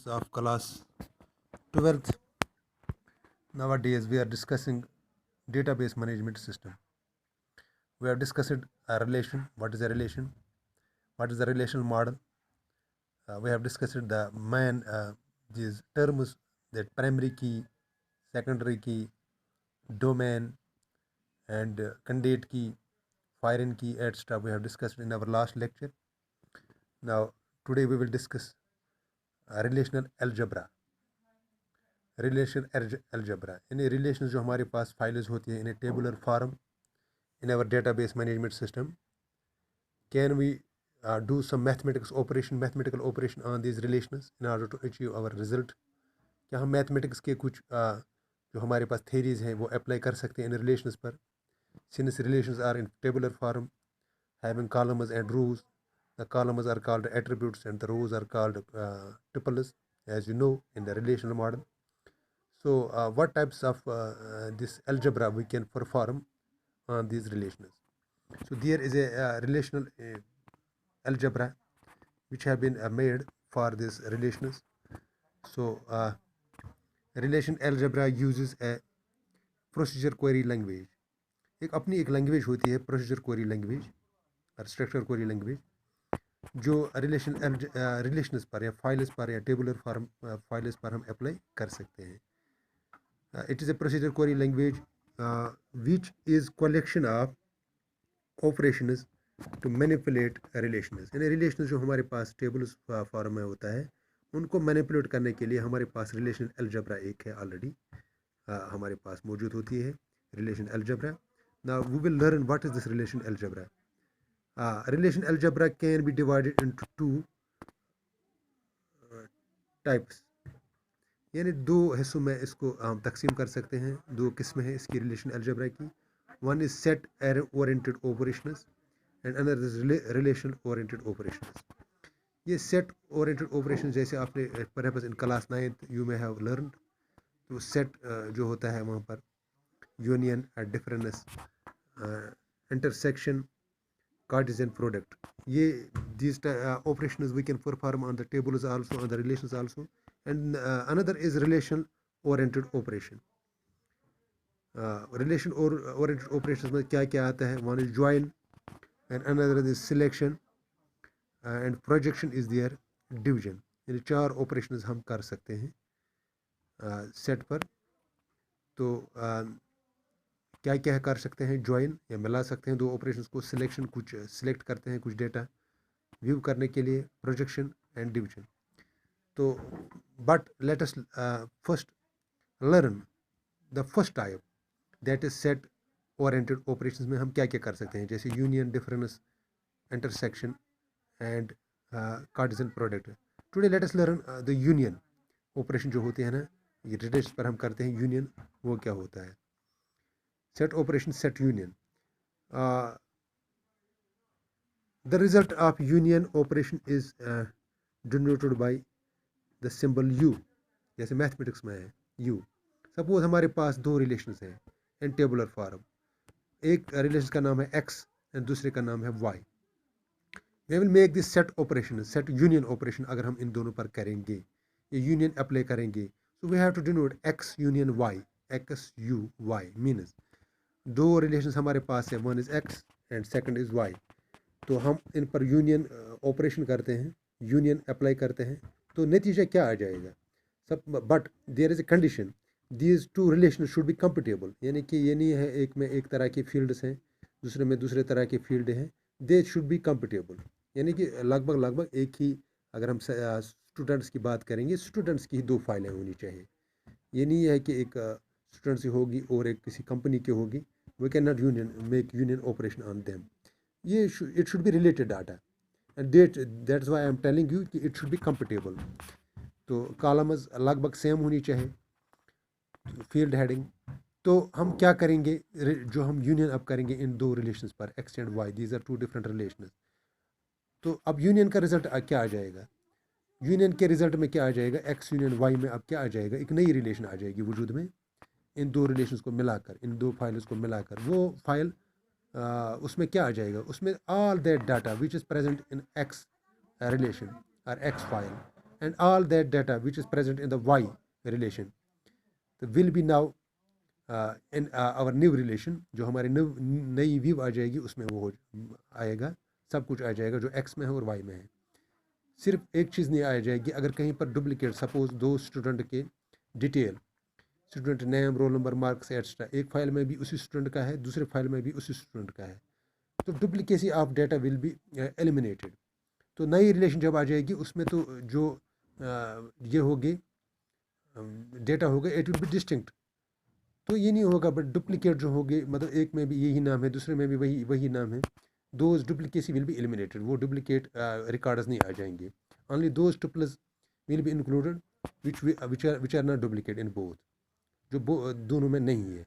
of class 12th. Nowadays we are discussing database management system. We have discussed a relation, what is a relation, what is the relational model. We have discussed the main these terms, that primary key, secondary key, domain, and candidate key, foreign key, etc. We have discussed in our last lecture. Now today we will discuss relational algebra. Algebra यानी relation जो हमारे पास files होती हैं in a tabular form in our database management system can we do some mathematical operation on these relations in order to achieve our result. क्या हम mathematics के कुछ जो हमारे पास थेरीज हैं वो अप्लाई कर सकते हैं इन रिलेशंस पर. Since relations are in tabular form having columns and rows, the columns are called attributes and the rows are called tuples, as you know in the relational model. So what types of this algebra we can perform on these relations? So there is a relational algebra which have been made for these relations. So relation algebra uses a procedure query language. एक अपनी एक language होती है procedure query language और structure query language जो relations पर या files पर या टेबुलर फॉर्म फाइल्स पर हम अप्लाई कर सकते हैं. It is a procedure query language which is collection of operations to manipulate relations. यानी relations जो हमारे पास tables फॉर्म में होता है उनको manipulate करने के लिए हमारे पास relation algebra एक है already हमारे पास मौजूद होती है relation algebra. Now we will learn what is this relation algebra. Relation algebra can be divided into two types. यानी दो हिस्सों में इसको हम तकसीम कर सकते हैं. दो किस्में हैं इसकी रिलेशन अलजबरा की. One is set oriented operations and another is relation oriented operations. ये सेट ओरिएंटेड ऑपरेशन जैसे आपने perhaps in class 9th you may have learned. तो सेट जो होता है वहाँ पर union, difference, intersection, Cartesian product, ये these operations we can perform on the tables also, on the relations also. And another is relation oriented operation. Relation oriented operations में क्या क्या आता है? One is join and another is selection and projection is there, division. यानी चार operations हम कर सकते हैं सेट पर. तो क्या क्या कर सकते हैं? ज्वाइन या मिला सकते हैं दो ऑपरेशंस को, सिलेक्शन कुछ सिलेक्ट करते हैं कुछ डेटा व्यू करने के लिए, प्रोजेक्शन एंड डिवीजन. तो but let us first learn the first type that is set oriented operations में हम क्या क्या कर सकते हैं जैसे union, difference, intersection and Cartesian product. Today let us learn the union operation जो होते हैं ना, ये रिलेशन पर हम करते हैं यूनियन, वो क्या होता है. Set operation, set union. The result of union operation is denoted by the symbol U. जैसे मैथमेटिक्स में है U. सपोज हमारे पास दो रिलेशंस हैं इन टेबुलर फॉर्म. एक रिलेशन का नाम है X और दूसरे का नाम है Y. We will make this set operation, set union operation अगर हम इन दोनों पर करेंगे, ये यूनियन अप्लाई करेंगे. So we have to denote X union Y. X U Y means दो रिलेशंस हमारे पास है, one is X and second is Y. तो हम इन पर यूनियन ऑपरेशन करते हैं, यूनियन अप्लाई करते हैं, तो नतीजा क्या आ जाएगा सब. But there is a condition, these two relation should be compatible. यानी कि ये नहीं है एक में एक तरह की फील्ड्स हैं, दूसरे में दूसरे तरह की फील्ड हैं. They should be compatible. यानी कि लगभग एक ही, अगर हम स्टूडेंट्स की बात करेंगे, स्टूडेंट्स की ही दो फाइलें होनी चाहिए. ये नहीं है कि एक स्टूडेंट्स की होगी और एक किसी कंपनी की होगी. We cannot make union operation on them. It should be related data, and that's why I am telling you कि it should be compatible. तो कॉलम्स लगभग सेम होनी चाहिए, फील्ड हेडिंग. तो हम क्या करेंगे, जो हम यूनियन अब करेंगे इन दो रिलेशंस पर X and Y, these are two different relations. तो अब यूनियन का रिजल्ट क्या आ जाएगा? यूनियन के रिजल्ट में क्या आ जाएगा? एक्स यूनियन वाई में अब क्या आ जाएगा? एक नई रिलेशन आ जाएगी वजूद में. इन दो रिलेशंस को मिलाकर, इन दो फाइल्स को मिलाकर वो फाइल उसमें क्या आ जाएगा? उसमें all that data which is present in X relation और X file and all that data which is present in the y relation will be now in our new relation, जो हमारी नई व्यू आ जाएगी उसमें वो आएगा, सब कुछ आ जाएगा जो x में है और y में है। सिर्फ एक चीज़ नहीं आ जाएगी, अगर कहीं पर डुप्लीकेट, सपोज दो स्टूडेंट के detail, student name, roll number, marks extra, एक फाइल में भी उसी स्टूडेंट का है, दूसरे फाइल में भी उसी स्टूडेंट का है, तो duplicacy of data will be eliminated. तो नई रिलेशन जब आ जाएगी उसमें तो जो ये होगी डेटा होगा इट विल बी डिस्टिंक्ट, तो ये नहीं होगा, बट डुप्लीकेट जो होंगे, मतलब एक में भी यही नाम है, दूसरे में भी वही नाम है, those duplicacy will be eliminated, वो डुप्लीकेट रिकॉर्ड्स नहीं आ जाएंगे। Only those tuples will be included which are not duplicate in both, जो दोनों में नहीं है।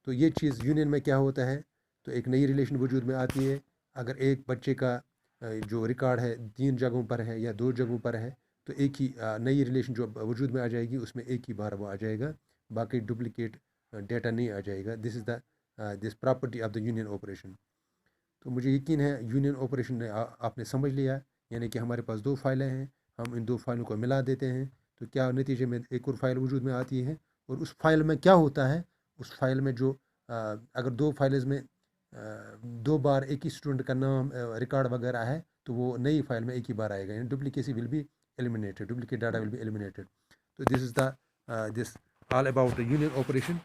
तो ये चीज़ यूनियन में क्या होता है, तो एक नई रिलेशन वजूद में आती है। अगर एक बच्चे का जो रिकॉर्ड है 3 जगहों पर है या 2 जगहों पर है, तो एक ही नई रिलेशन जो वजूद में आ जाएगी उसमें एक ही बार वो आ जाएगा, बाकी डुप्लीकेट डेटा नहीं आ जाएगा। This is the this property of the union operation. तो मुझे यकीन है यूनियन ऑपरेशन ने आपने समझ लिया, यानी कि हमारे पास 2 फाइलें हैं, हम इन 2 फाइलों को मिला देते हैं, तो क्या नतीजे में एक और फाइल वजूद में आती है, और उस फाइल में क्या होता है, उस फाइल में जो अगर 2 फाइल्स में 2 बार एक ही स्टूडेंट का नाम रिकॉर्ड वगैरह है, तो वो नई फाइल में एक ही बार आएगा, यानी duplicacy will be eliminated, duplicate data will be eliminated. तो this is the this all about the union operation.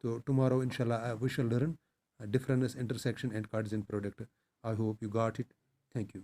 तो tomorrow inshallah we shall learn difference, intersection and Cartesian product. I hope you got it. Thank you.